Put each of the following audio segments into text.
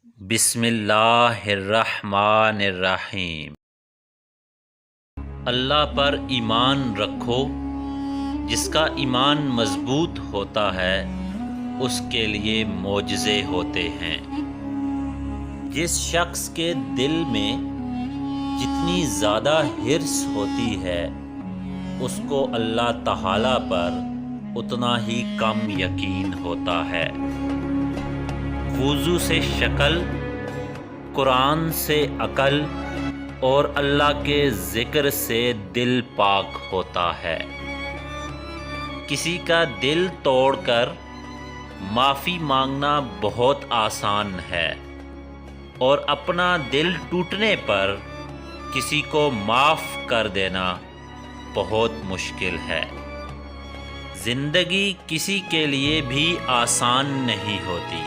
بسم اللہ الرحمن الرحیم۔ اللہ پر ایمان رکھو، جس کا ایمان مضبوط ہوتا ہے اس کے لیے معجزے ہوتے ہیں۔ جس شخص کے دل میں جتنی زیادہ حرص ہوتی ہے اس کو اللہ تعالی پر اتنا ہی کم یقین ہوتا ہے۔ وضو سے شکل، قرآن سے عقل اور اللہ کے ذکر سے دل پاک ہوتا ہے۔ کسی کا دل توڑ کر معافی مانگنا بہت آسان ہے، اور اپنا دل ٹوٹنے پر کسی کو معاف کر دینا بہت مشکل ہے۔ زندگی کسی کے لیے بھی آسان نہیں ہوتی،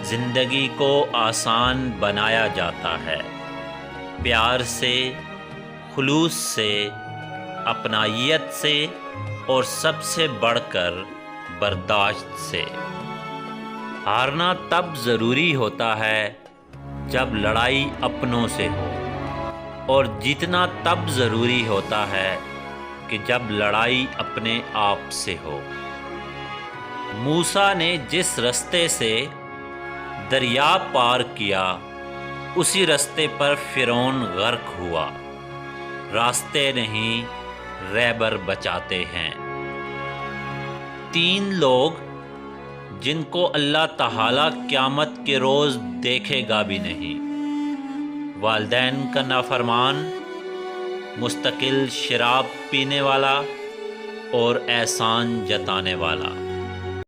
زندگی کو آسان بنایا جاتا ہے پیار سے، خلوص سے، اپنائیت سے، اور سب سے بڑھ کر برداشت سے۔ ہارنا تب ضروری ہوتا ہے جب لڑائی اپنوں سے ہو، اور جیتنا تب ضروری ہوتا ہے کہ جب لڑائی اپنے آپ سے ہو۔ موسیٰ نے جس رستے سے دریا پار کیا اسی رستے پر فرعون غرق ہوا۔ راستے نہیں رہبر بچاتے ہیں۔ 3 لوگ جن کو اللہ تعالی قیامت کے روز دیکھے گا بھی نہیں: والدین کا نافرمان، مستقل شراب پینے والا، اور احسان جتانے والا۔